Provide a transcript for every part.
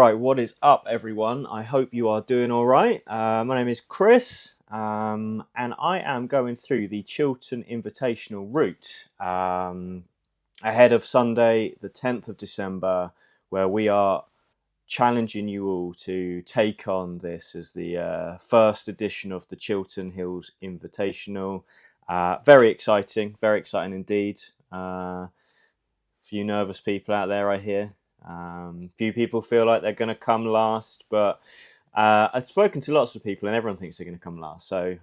Right, what is up, everyone? I hope you are doing all right. My name is Chris, and I am going through the Chiltern Invitational route ahead of Sunday, the 10th of December, where we are challenging you all to take on this as the first edition of the Chiltern Hills Invitational. Very exciting indeed. Few nervous people out there, I hear. Few people feel like they're going to come last, but I've spoken to lots of people and everyone thinks they're going to come last. So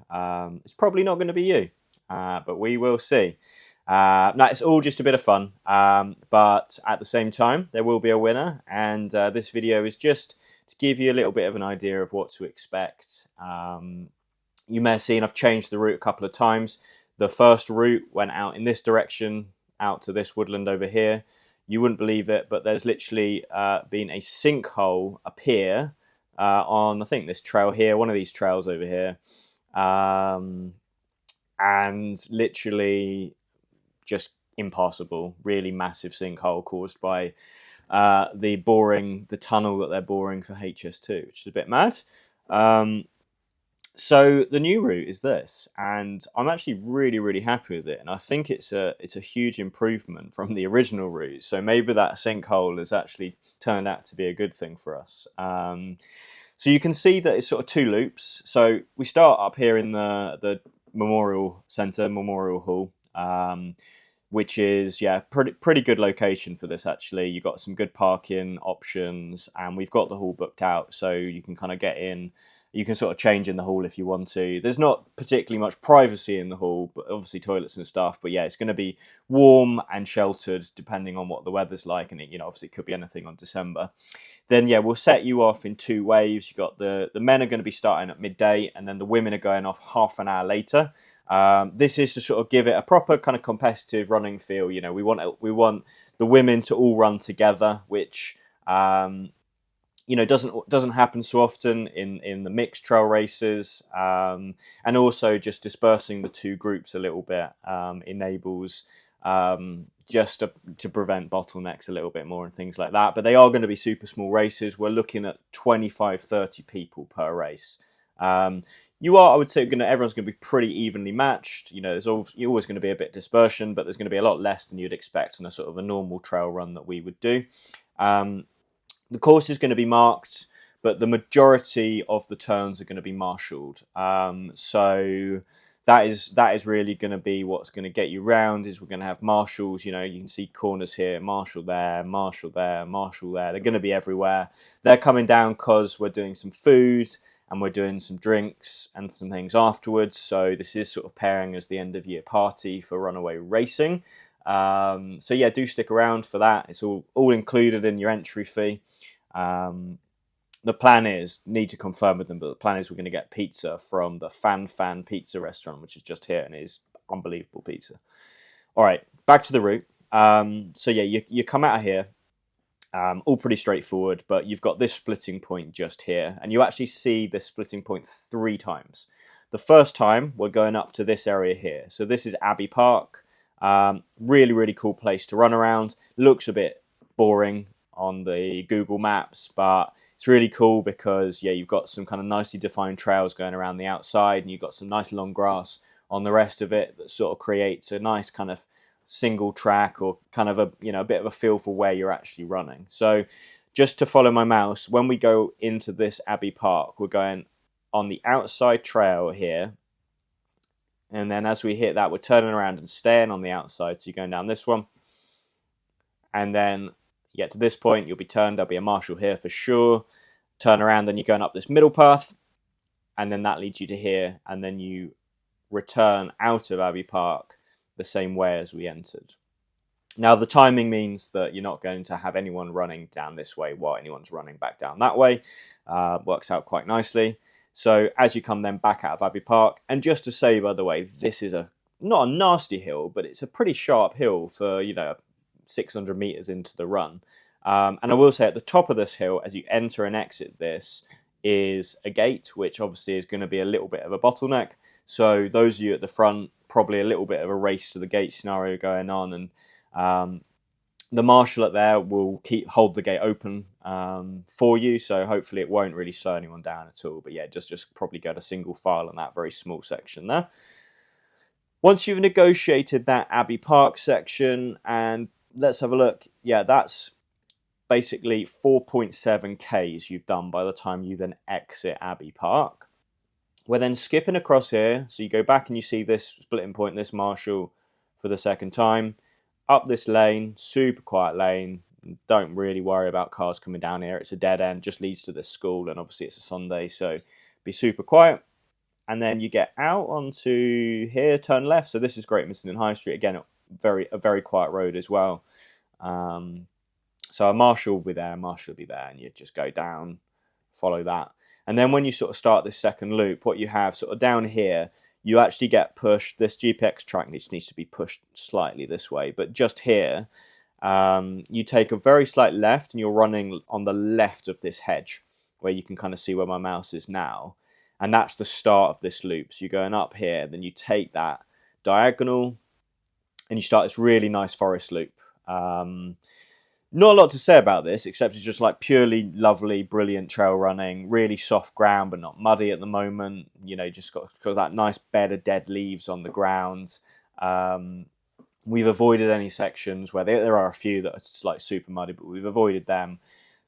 it's probably not going to be you, but we will see. No, it's all just a bit of fun, but at the same time, there will be a winner. And this video is just to give you a little bit of an idea of what to expect. You may have seen I've changed the route a couple of times. The first route went out in this direction, out to this woodland over here. You wouldn't believe it, but there's literally been a sinkhole appear on, I think, this trail here, one of these trails over here, and literally just impassable, really massive sinkhole caused by the tunnel that they're boring for HS2, which is a bit mad. So the new route is this, and I'm actually really happy with it, and I think it's a huge improvement from the original route. So maybe that sinkhole has actually turned out to be a good thing for us. So you can see that it's sort of two loops. So we start up here in the Memorial Centre, Memorial Hall, which is pretty good location for this actually. You've got some good parking options, and we've got the hall booked out, so you can kind of get in. You can sort of change in the hall if you want to. There's not particularly much privacy in the hall, but obviously toilets and stuff. But yeah, it's going to be warm and sheltered depending on what the weather's like. And it, obviously it could be anything on December. Then yeah, we'll set you off in two waves. You got the men are going to be starting at midday, and then the women are going off half an hour later. This is to sort of give it a proper kind of competitive running feel. We want the women to all run together, which doesn't happen so often in the mixed trail races, and also just dispersing the two groups a little bit enables just to prevent bottlenecks a little bit more and things like that. But they are going to be super small races. We're looking at 25-30 people per race. I would say, everyone's going to be pretty evenly matched. There's always going to be a bit of dispersion, but there's going to be a lot less than you'd expect on a sort of a normal trail run that we would do. The course is going to be marked, but the majority of the turns are going to be marshalled. So that is really going to be what's going to get you round. Is we're going to have marshals. You can see corners here, marshal there, marshal there, marshal there. They're going to be everywhere. They're coming down because we're doing some food and we're doing some drinks and some things afterwards. So this is sort of pairing as the end of year party for runaway racing. So yeah, do stick around for that. It's all included in your entry fee. The plan is, need to confirm with them, but the plan is we're going to get pizza from the Fan Pizza restaurant, which is just here, and it is unbelievable pizza. All right, back to the route. So yeah, you come out of here, all pretty straightforward, but you've got this splitting point just here, and you actually see this splitting point 3 times. The first time we're going up to this area here. So this is Abbey Park. Really cool place to run around. Looks a bit boring on the Google Maps, but it's really cool because you've got some kind of nicely defined trails going around the outside, and you've got some nice long grass on the rest of it that sort of creates a nice kind of single track, or kind of a bit of a feel for where you're actually running. So just to follow my mouse, when we go into this Abbey Park, we're going on the outside trail here. And then as we hit that, we're turning around and staying on the outside. So you're going down this one. And then you get to this point, you'll be turned. There'll be a marshal here for sure. Turn around, then you're going up this middle path. And then that leads you to here. And then you return out of Abbey Park the same way as we entered. Now, the timing means that you're not going to have anyone running down this way while anyone's running back down that way. Works out quite nicely. So as you come then back out of Abbey Park, and just to say, by the way, this is not a nasty hill, but it's a pretty sharp hill for, 600 meters into the run. And I will say at the top of this hill, as you enter and exit this, is a gate, which obviously is going to be a little bit of a bottleneck. So those of you at the front, probably a little bit of a race to the gate scenario going on. And The marshal up there will hold the gate open for you, so hopefully it won't really slow anyone down at all. But yeah, just probably go to single file in that very small section there. Once you've negotiated that Abbey Park section, and let's have a look. Yeah, that's basically 4.7 Ks you've done by the time you then exit Abbey Park. We're then skipping across here, so you go back and you see this splitting point, this marshal, for the second time. Up this lane, super quiet lane. Don't really worry about cars coming down here. It's a dead end, just leads to this school, and obviously it's a Sunday, so be super quiet. And then you get out onto here, turn left. So this is Great Missenden High Street. Again, a very quiet road as well. So a marshal will be there, and you just go down, follow that. And then when you sort of start this second loop, what you have sort of down here, you actually get pushed. This GPX track needs to be pushed slightly this way, but just here, you take a very slight left and you're running on the left of this hedge where you can kind of see where my mouse is now. And that's the start of this loop. So you're going up here, then you take that diagonal and you start this really nice forest loop. Not a lot to say about this, except it's just like purely lovely, brilliant trail running, really soft ground, but not muddy at the moment. You know, just got that nice bed of dead leaves on the ground. We've avoided any sections where there are a few that are like super muddy, but we've avoided them.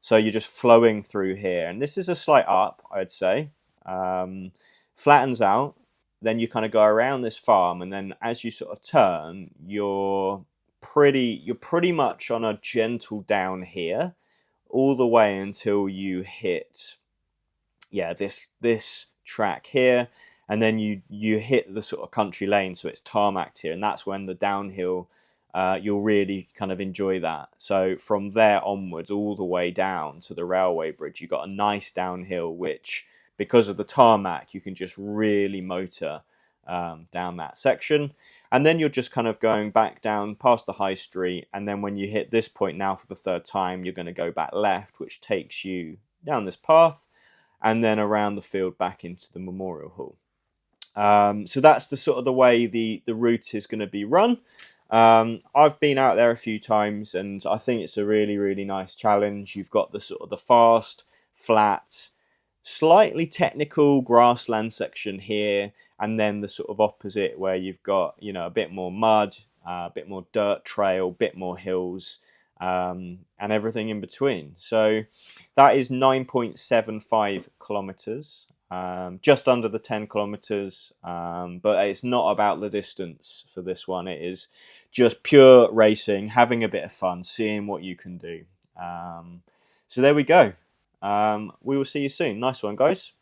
So you're just flowing through here. And this is a slight up, I'd say. Flattens out. Then you kind of go around this farm, and then as you sort of turn, you're pretty much on a gentle down here all the way until you hit this track here, and then you hit the sort of country lane, so it's tarmacked here, and that's when the downhill you'll really kind of enjoy that. So from there onwards all the way down to the railway bridge, you've got a nice downhill which, because of the tarmac, you can just really motor down that section. And then you're just kind of going back down past the high street, and then when you hit this point now for the third time, you're going to go back left, which takes you down this path and then around the field back into the Memorial Hall. So that's the sort of the way the route is going to be run. I've been out there a few times, and I think it's a really, really nice challenge. You've got the sort of the fast, flat, slightly technical grassland section here, and then the sort of opposite where you've got, you know, a bit more mud, a bit more dirt trail, a bit more hills, and everything in between. So that is 9.75 kilometers, just under the 10 kilometers, but it's not about the distance for this one. It is just pure racing, having a bit of fun, seeing what you can do. So there we go. We will see you soon. Nice one, guys.